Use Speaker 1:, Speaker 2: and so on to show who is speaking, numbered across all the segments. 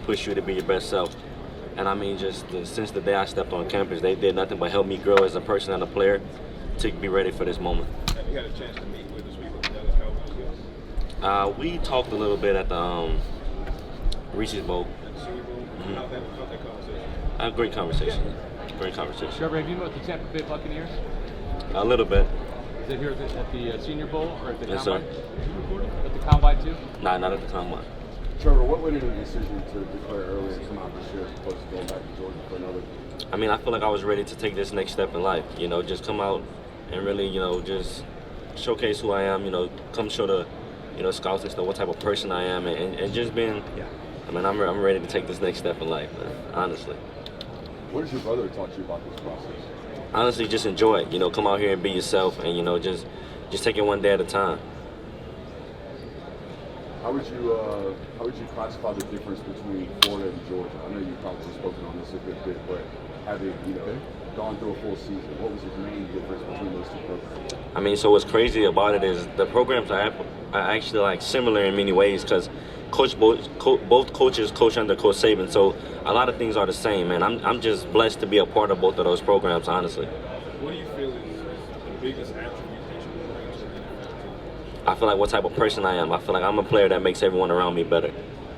Speaker 1: push you to be your best self. And I mean, since the day I stepped on campus, they did nothing but help me grow as a person and a player to be ready for this moment.
Speaker 2: Have you had a chance to meet with the speaker of the Dallas Cowboys yet?
Speaker 1: We talked a little bit at the Reese's Bowl.
Speaker 2: At the Senior Bowl? How'd that conversation?
Speaker 1: Great conversation. Great conversation.
Speaker 3: Trevor, have you met the Tampa Bay Buccaneers?
Speaker 1: A little bit.
Speaker 3: Is it here at the Senior Bowl or at the
Speaker 1: Yes,
Speaker 3: Combine?
Speaker 1: sir.
Speaker 3: At the Combine too?
Speaker 1: Nah, not at the Combine.
Speaker 4: Trevor, what went into the decision to declare early and come out this year as opposed to going back to Georgia for another?
Speaker 1: I mean, I feel like I was ready to take this next step in life. You know, just come out and really, you know, just showcase who I am. You know, come show the, you know, scouts and stuff what type of person I am, and just being. Yeah. I mean, I'm ready to take this next step in life, man, honestly.
Speaker 4: What has your brother taught you about this process?
Speaker 1: Honestly, just enjoy it. You know, come out here and be yourself, and you know, just take it one day at a time.
Speaker 4: How would you classify the difference between Florida and Georgia? I know you've probably spoken on this a good bit, but having gone through a full season, what was the main difference between those two programs?
Speaker 1: I mean, so what's crazy about it is the programs are actually like similar in many ways because both coaches coach under Coach Saban, so a lot of things are the same. And I'm just blessed to be a part of both of those programs, honestly.
Speaker 2: What do you feel is the biggest attribute that you bring to the NFL?
Speaker 1: I feel like what type of person I am. I feel like I'm a player that makes everyone around me better.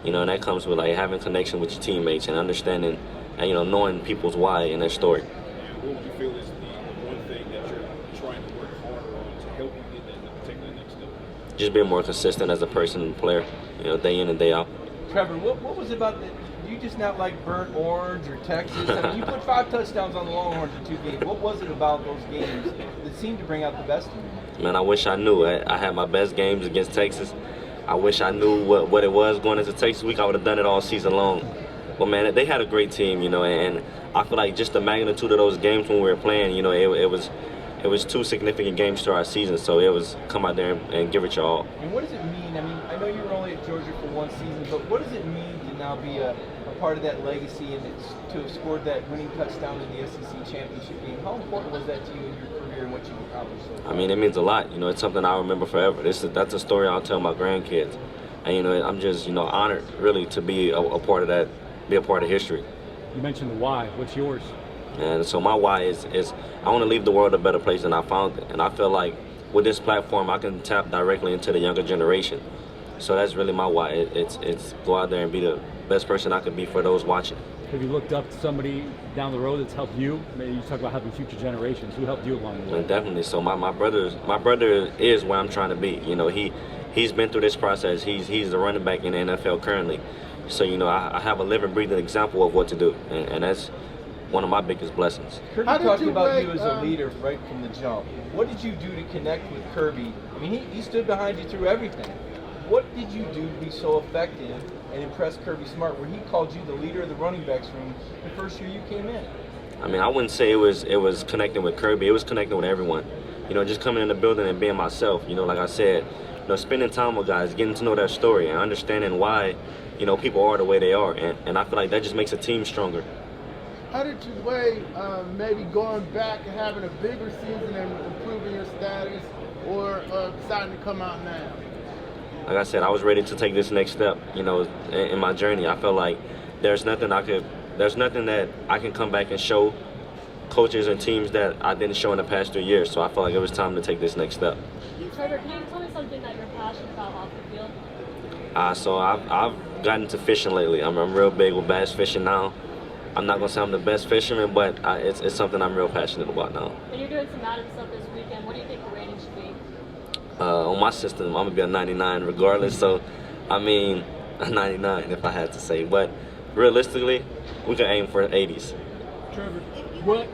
Speaker 1: You know, and that comes with like having connection with your teammates and understanding and, you know, knowing people's why and their story.
Speaker 2: And what would you feel is the one thing that you're trying to work harder on to help you get that, take that next step?
Speaker 1: Just being more consistent as a person and player, you know, day in and day out.
Speaker 5: Trevor, what was it about that? You just not like burnt orange or Texas? I mean, you put 5 touchdowns on the Longhorns in 2 games. What was it about those games that seemed to bring out the best in you?
Speaker 1: Man, I wish I knew. I had my best games against Texas. I wish I knew what it was going into Texas week. I would have done it all season long. But man, they had a great team, you know, and I feel like just the magnitude of those games when we were playing, you know, it was 2 significant games to our season. So it was come out there and give it your all.
Speaker 5: And what does it mean? I mean, I know you were only at Georgia for 1 season, but what does it mean to now be a part of that legacy and to have scored that winning touchdown in the SEC championship game? How important was that to you in your career and what you've accomplished so far?
Speaker 1: I mean, it means a lot. You know, it's something I'll remember forever. That's a story I'll tell my grandkids. And, you know, I'm just, you know, honored really to be a part of that, be a part of history.
Speaker 3: You mentioned the why. What's yours?
Speaker 1: And so my why is I want to leave the world a better place than I found it. And I feel like with this platform, I can tap directly into the younger generation. So that's really my why. It's go out there and be the best person I could be for those watching.
Speaker 3: Have you looked up to somebody down the road that's helped you? Maybe you talk about helping future generations. Who helped you along the way?
Speaker 1: And definitely. So my brother is where I'm trying to be. You know, he's been through this process. He's the running back in the NFL currently. So, you know, I have a living, breathing example of what to do. And that's one of my biggest blessings.
Speaker 5: Kirby talked about you as a leader right from the jump. What did you do to connect with Kirby? I mean, he stood behind you through everything. What did you do to be so effective and impress Kirby Smart where he called you the leader of the running backs room the first year you came in?
Speaker 1: I mean, I wouldn't say it was connecting with Kirby. It was connecting with everyone. You know, just coming in the building and being myself. You know, like I said, you know, spending time with guys, getting to know their story and understanding why, you know, people are the way they are. And I feel like that just makes a team stronger.
Speaker 6: How did you weigh maybe going back and having a bigger season and improving your status, or deciding to come out now?
Speaker 1: Like I said, I was ready to take this next step, you know, in my journey. I felt like there's nothing that I can come back and show coaches and teams that I didn't show in the past 3 years. So I felt like it was time to take this next step.
Speaker 7: Trevor, can you tell me something that you're passionate about off the field?
Speaker 1: So I've gotten into fishing lately. I'm real big with bass fishing now. I'm not gonna say I'm the best fisherman, but it's something I'm real passionate about now.
Speaker 7: And you're doing some Madden stuff this weekend. What do you think the rating should be?
Speaker 1: On my system, I'm gonna be a 99 regardless. So, I mean, a 99 if I had to say. But realistically, we can aim for 80s.
Speaker 8: Trevor, what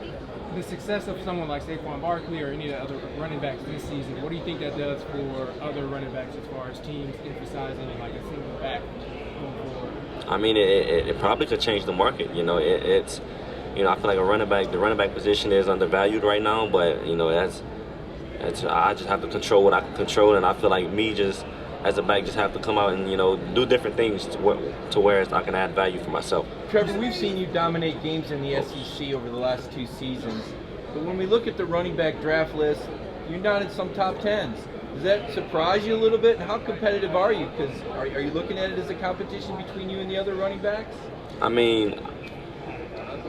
Speaker 8: the success of someone like Saquon Barkley or any of the other running backs this season, what do you think that does for other running backs as far as teams emphasizing like a single back going forward?
Speaker 1: I mean, it probably could change the market. You know, it's, you know, I feel like the running back position is undervalued right now. But you know, I just have to control what I can control, and I feel like me just as a back just have to come out and, you know, do different things to where I can add value for myself.
Speaker 5: Trevor, we've seen you dominate games in the SEC over the last 2 seasons, but when we look at the running back draft list, you're not in some top 10s. Does that surprise you a little bit? And how competitive are you? Because are you looking at it as a competition between you and the other running backs?
Speaker 1: I mean,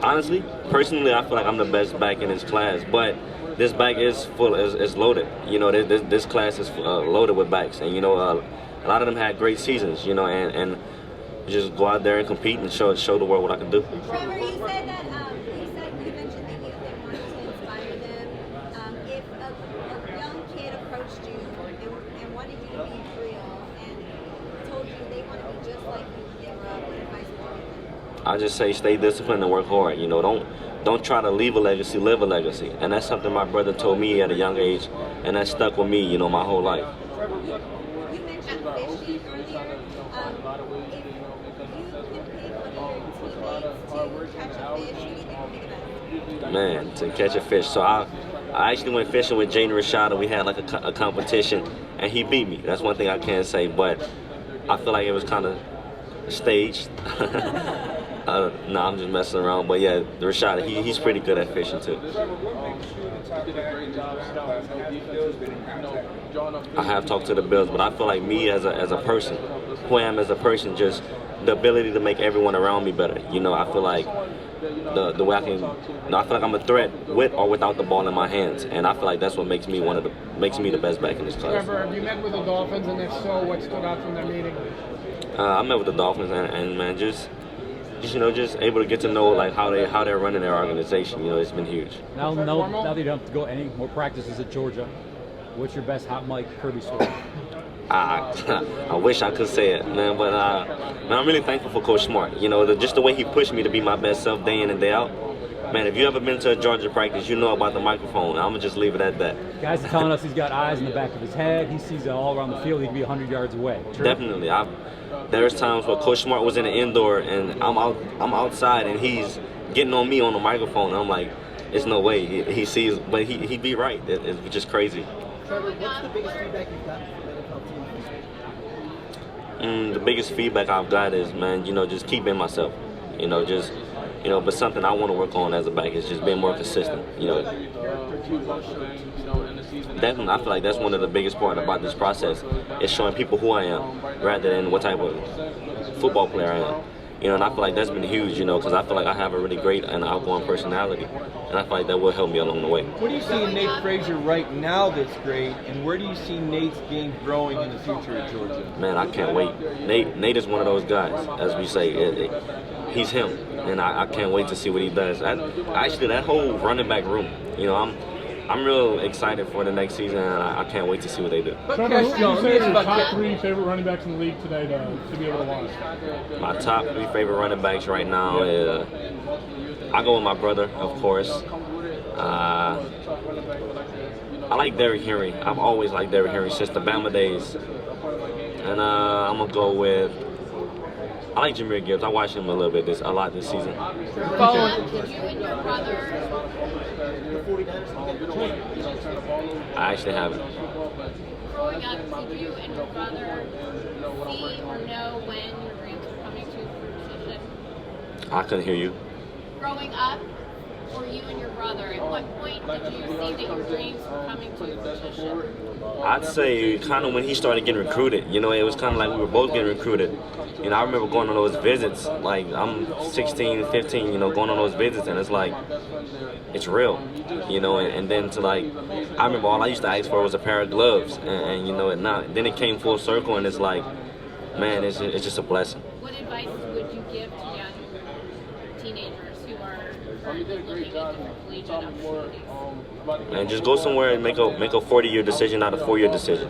Speaker 1: honestly, personally, I feel like I'm the best back in this class, but this back is loaded. You know, this class is loaded with backs, and you know, a lot of them had great seasons. You know, and just go out there and compete and show the world what I can do.
Speaker 9: Trevor, you said that you mentioned that you wanted to inspire them. If a young kid approached you and wanted you to be real and told you they want to be just like you when they grow up, what advice would you give them?
Speaker 1: I just say stay disciplined and work hard. You know, don't try to leave a legacy, live a legacy. And that's something my brother told me at a young age, and that stuck with me, you know, my whole life.
Speaker 9: You mentioned fishing earlier.
Speaker 1: Man, to catch a fish. So I actually went fishing with Jaden Rashad, and we had like a competition, and he beat me. That's one thing I can't say, but I feel like it was kind of staged. No, I'm just messing around. But yeah, Rashad, he's pretty good at fishing too. I have talked to the Bills, but I feel like me as a person, who I am as a person, just the ability to make everyone around me better. You know, I feel like the way I can, I feel like I'm a threat with or without the ball in my hands, and I feel like that's what makes me the best back in this class.
Speaker 8: Trevor, have you met with the Dolphins, and if so, what stood out from their meeting?
Speaker 1: I met with the Dolphins, and man, just able to get to know like how they're running their organization. You know, it's been huge.
Speaker 3: Now that you don't have to go any more practices at Georgia, what's your best hot mic Kirby story?
Speaker 1: I wish I could say it, man, but man, I'm really thankful for Coach Smart. You know, just the way he pushed me to be my best self day in and day out. Man, if you ever been to a Georgia practice, you know about the microphone. I'm gonna just leave it at that.
Speaker 3: Guys are telling us he's got eyes in the back of his head. He sees it all around the field. He can be 100 yards away. True?
Speaker 1: Definitely. There's times where Coach Smart was in the indoor and I'm outside and he's getting on me on the microphone. And I'm like, there's no way he sees, but he be right. It's just crazy.
Speaker 10: Trevor, what's the biggest feedback you've got from the NFL team?
Speaker 1: The biggest feedback I've got is, man, you know, just keep being myself. You know, just, you know, but something I want to work on as a back is just being more consistent. You know, definitely, I feel like that's one of the biggest part about this process is showing people who I am rather than what type of football player I am. You know, and I feel like that's been huge, you know, because I feel like I have a really great and outgoing personality, and I feel like that will help me along the way.
Speaker 5: What do you see in Nate Frazier right now that's great, and where do you see Nate's game growing in the future at Georgia?
Speaker 1: Man, I can't wait. Nate is one of those guys, as we say. He's him, and I can't wait to see what he does. Actually, that whole running back room, you know, I'm real excited for the next season, and I can't wait to see what they do.
Speaker 11: Trevor, who would you say are your top three favorite running backs in the league today to be able to launch?
Speaker 1: My top three favorite running backs right now is, I go with my brother, of course. I like Derrick Henry. I've always liked Derrick Henry since the Bama days. And I'm going to go with, I like Jahmyr Gibbs. I watched him a lot this season.
Speaker 7: Did you and your brother?
Speaker 1: I actually haven't.
Speaker 7: Growing up, did you and your brother see or know when your dreams were coming to fruition?
Speaker 1: I couldn't hear you.
Speaker 7: Growing up, or you and your brother, at what point did you see that your dreams were coming to fruition?
Speaker 1: I'd say kind of when he started getting recruited. You know, it was kind of like we were both getting recruited. You know, I remember going on those visits, like I'm 16, 15, you know, going on those visits, and it's like, it's real, you know, and then to like, I remember all I used to ask for was a pair of gloves, and you know, then it came full circle, and it's like, man, it's just a blessing.
Speaker 7: What advice would you give to young teenagers who are currently looking at different collegiate opportunities?
Speaker 1: And just go somewhere and make a 40-year decision, not a 4-year decision.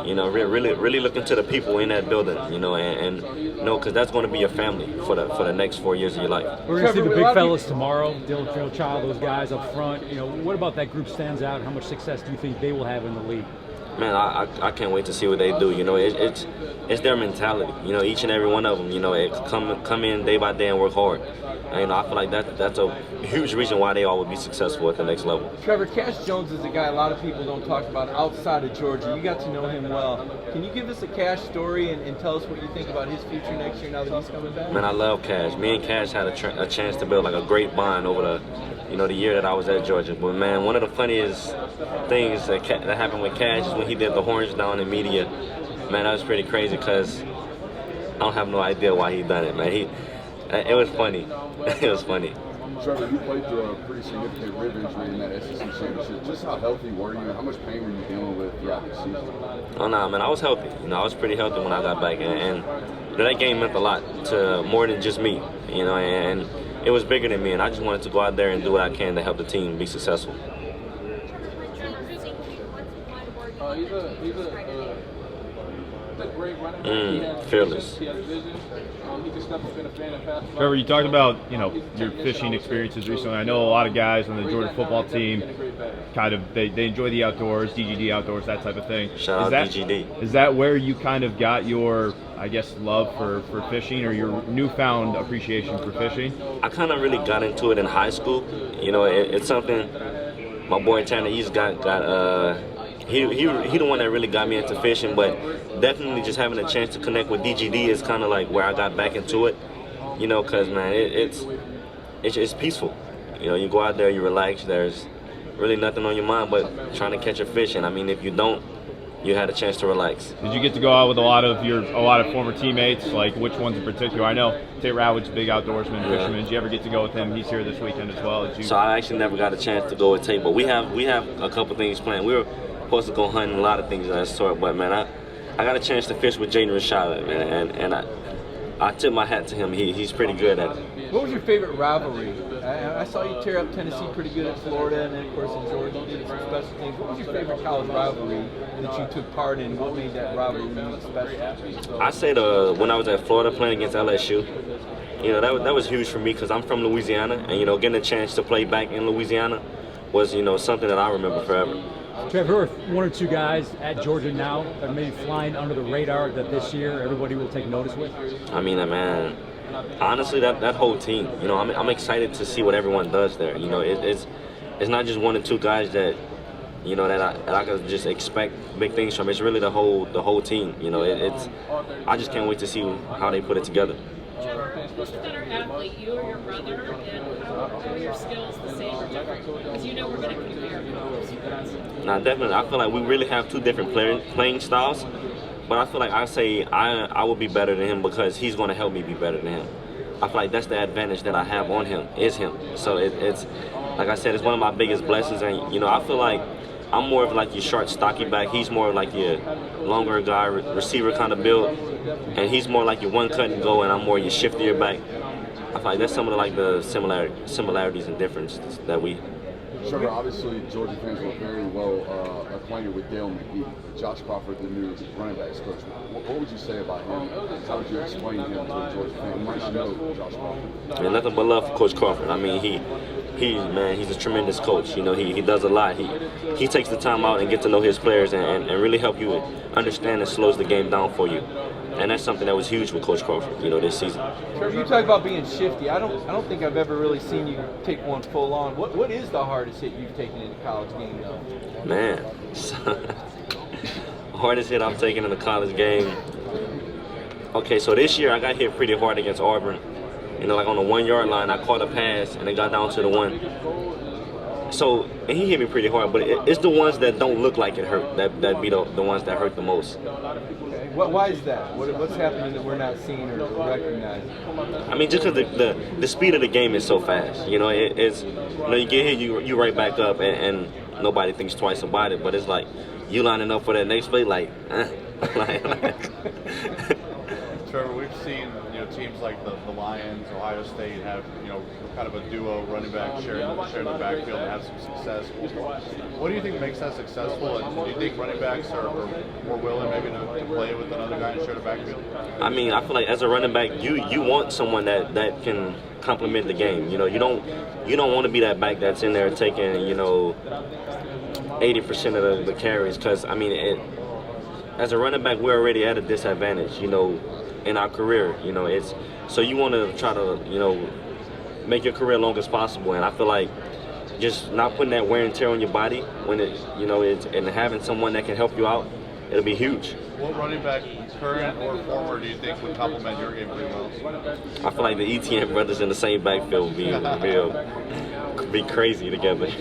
Speaker 1: You know, really look into the people in that building. You know, and you know, because that's going to be your family for the next 4 years of your life.
Speaker 3: We're going to see the big fellas tomorrow. Dylan Child, those guys up front. You know, what about that group stands out? How much success do you think they will have in the league?
Speaker 1: Man, I can't wait to see what they do. You know, it's their mentality. You know, each and every one of them. You know, come in day by day and work hard. And, you know, I feel like that's a huge reason why they all would be successful at the next level.
Speaker 5: Trevor, Cash Jones is a guy a lot of people don't talk about outside of Georgia. You got to know him well. Can you give us a Cash story and tell us what you think about his future next year now that he's coming back?
Speaker 1: Man, I love Cash. Me and Cash had a chance to build like a great bond over the year that I was at Georgia. But man, one of the funniest things that happened with Cash is when he did the horns down in media. Man, that was pretty crazy because I don't have no idea why he done it, man. It was funny. It was funny.
Speaker 4: Trevor, you played through a pretty significant rib injury in that SEC championship. Just how healthy were you, and how much pain were you dealing with throughout the season?
Speaker 1: Oh, nah, man, I was healthy. I was pretty healthy when I got back, and that game meant a lot to more than just me, and it was bigger than me, and I just wanted to go out there and do what I can to help the team be successful. Fearless.
Speaker 12: Trevor, you talked about your fishing experiences recently. I know a lot of guys on the Georgia football team kind of they enjoy the outdoors, DGD outdoors, that type of thing.
Speaker 1: Shout out DGD.
Speaker 12: Is that where you kind of got your, I guess, love for fishing, or your newfound appreciation for fishing?
Speaker 1: I kind of really got into it in high school. It's something my boy Tanner East got. He the one that really got me into fishing, but definitely just having a chance to connect with DGD is kind of like where I got back into it, because man, it's peaceful. You go out there, you relax. There's really nothing on your mind but trying to catch a fish, and I mean, if you don't, you had a chance to relax.
Speaker 12: Did you get to go out with a lot of former teammates? Like which ones in particular? I know Tate Rowwood's a big outdoorsman, fisherman. Did you ever get to go with him? He's here this weekend as well.
Speaker 1: So I actually never got a chance to go with Tate, but we have a couple things planned. We were supposed to go hunting, a lot of things of that sort, but man, I got a chance to fish with Jaden Rashada, man, and I tip my hat to him. He's pretty good at it.
Speaker 5: What was your favorite rivalry? I saw you tear up Tennessee pretty good at Florida, and then of course in Georgia you did some special things. What was your favorite college rivalry that you took part in? What made that rivalry special?
Speaker 1: I say when I was at Florida playing against LSU, that was huge for me because I'm from Louisiana, and getting a chance to play back in Louisiana was something that I remember forever.
Speaker 3: Trevor, one or two guys at Georgia now that may be flying under the radar that this year everybody will take notice with?
Speaker 1: I mean, man, honestly, that whole team. I'm excited to see what everyone does there. It's not just one or two guys that that I could just expect big things from. It's really the whole team. I just can't wait to see how they put it together.
Speaker 7: Who's the better athlete, you or your brother, and are your skills the same or different? Because we're going to compare.
Speaker 1: Nah, definitely. I feel like we really have two different playing styles, but I feel like I will be better than him because he's going to help me be better than him. I feel like that's the advantage that I have on him is him. So it's like I said, it's one of my biggest blessings, and I feel like I'm more of like your short, stocky back. He's more of like your longer guy, receiver kind of build, and he's more like your one cut and go, and I'm more your shiftier back. I feel like that's some of the similarities and differences that we.
Speaker 4: Trevor, obviously Georgia fans were very well acquainted with Dale McGee, Josh Crawford, the new running backs coach. What would you say about him? How would you explain him to a Georgia fan who might not know Josh Crawford?
Speaker 1: Man, nothing but love for Coach Crawford. I mean, he's a tremendous coach. He does a lot. He takes the time out and get to know his players and really help you understand and slows the game down for you. And that's something that was huge with Coach Crawford, this season.
Speaker 5: Trevor, you talk about being shifty. I don't think I've ever really seen you take one full on. What is the hardest hit you've taken in a college game, though?
Speaker 1: Man, hardest hit I've taken in a college game. Okay, so this year I got hit pretty hard against Auburn. Like on the 1 yard line, I caught a pass and it got down to the one. So, and he hit me pretty hard, but it's the ones that don't look like it hurt that be the ones that hurt the most.
Speaker 5: Okay. Why is that? What's happening that we're not seeing or recognizing?
Speaker 1: I mean, just because the speed of the game is so fast. It's you get hit, you right back up, and nobody thinks twice about it. But it's like you lining up for that next play, like.
Speaker 13: Trevor, we've seen teams like the Lions, Ohio State have kind of a duo running back sharing the backfield and have some success. What do you think makes that successful? And do you think running backs are more willing maybe to play with another guy and share the backfield? I
Speaker 1: mean, I feel like as a running back, you want someone that can complement the game. You don't want to be that back that's in there taking 80% of the carries because I mean as a running back, we're already at a disadvantage, in our career. It's so you want to try to, make your career long as possible. And I feel like just not putting that wear and tear on your body when and having someone that can help you out, it'll be huge.
Speaker 13: What running back, current or former, do you think would complement your game pretty well?
Speaker 1: I feel like the Etienne brothers in the same backfield would be real be crazy together.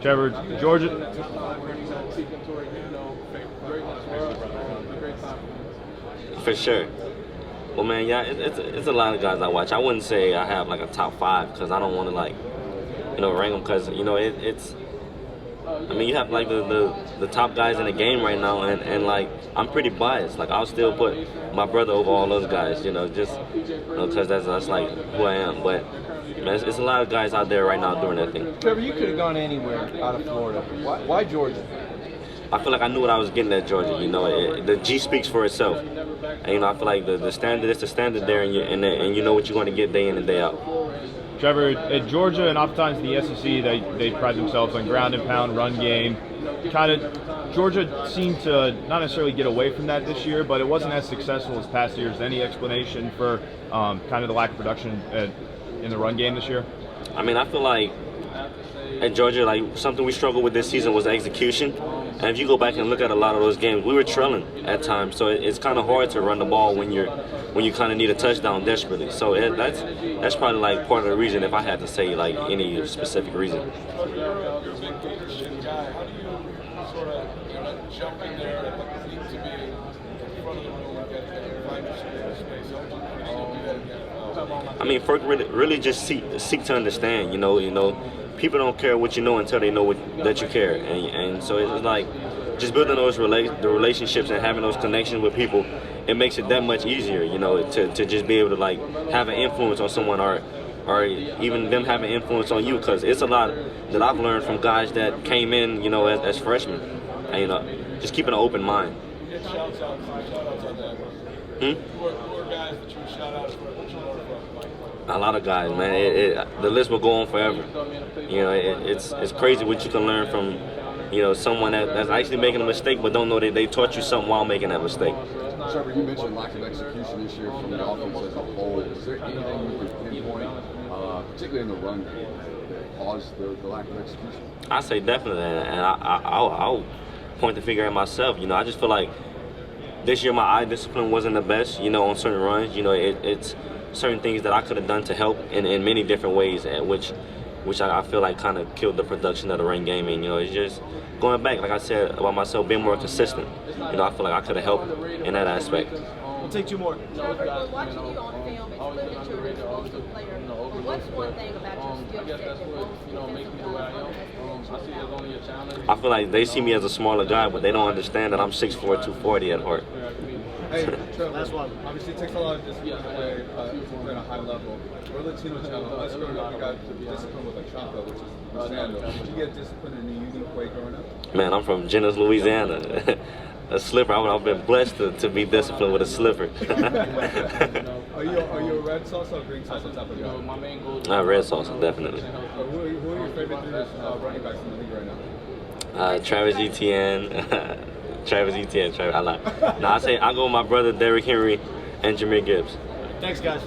Speaker 12: Trevor, Georgia.
Speaker 1: For sure. Well, man, yeah, it's a lot of guys I watch. I wouldn't say I have like a top 5 because I don't want to like, rank them because it's. I mean, you have like the top guys in the game right now, and like I'm pretty biased. Like I'll still put my brother over all those guys, just because that's like who I am. But man, it's a lot of guys out there right now doing that thing.
Speaker 5: Trevor, you could have gone anywhere out of Florida. Why Georgia?
Speaker 1: I feel like I knew what I was getting at Georgia. The G speaks for itself. And I feel like the standard is the standard there, and you know what you're going to get day in and day out.
Speaker 12: Trevor, at Georgia and oftentimes in the SEC, they pride themselves on ground and pound, run game. Georgia seemed to not necessarily get away from that this year, but it wasn't as successful as past years. Any explanation for kind of the lack of production in the run game this year?
Speaker 1: I mean, I feel like at Georgia, like something we struggled with this season was execution. And if you go back and look at a lot of those games, we were trailing at times. So it's kind of hard to run the ball when you kind of need a touchdown desperately. So that's probably like part of the reason, if I had to say like any specific reason. I mean, Ferg really just seek to understand. People don't care what you know until they know that you care, and so it's like just building those the relationships and having those connections with people. It makes it that much easier, to just be able to like have an influence on someone or even them having influence on you, because it's a lot that I've learned from guys that came in, as freshmen, and just keeping an open mind. A lot of guys, man. The list will go on forever. It's crazy what you can learn from, someone that's actually making a mistake but don't know that they taught you something while making that mistake.
Speaker 4: Trevor, you mentioned lack of execution this year from the offense as a whole. Is there anything you could pinpoint, particularly in the run game, that caused the lack of execution?
Speaker 1: I say definitely, and I'll point the finger at myself. I just feel like this year my eye discipline wasn't the best, on certain runs. It's certain things that I could have done to help in many different ways, which I feel like kind of killed the production of the run game. And it's just going back, like I said about myself, being more consistent. I feel like I could have helped in that aspect.
Speaker 5: We'll take 2 more.
Speaker 7: Trevor, watching you on film, it's clear that you're an explosive player. But what's one thing about your skill set that most defensive
Speaker 1: I feel like they see me as a smaller guy, but they don't understand that I'm 6'4", 240 at heart.
Speaker 2: Hey, Trevor, last one. Obviously, it takes a lot of discipline to play at a high level. We're Latino channel. Us growing up, we got discipline with a chopper, which is sandal. Did you get discipline in a unique way growing up?
Speaker 1: Man, I'm from Jennings, Louisiana. A slipper. I've been blessed to be disciplined with a slipper.
Speaker 2: Are you a red sauce or green sauce on top of that?
Speaker 1: Red sauce, definitely.
Speaker 2: Who are your favorite 3 running backs in the league right now?
Speaker 1: Trevor Etienne. Trevor Etienne. I go with my brother Derrick Henry and Jameer Gibbs.
Speaker 10: Thanks, guys.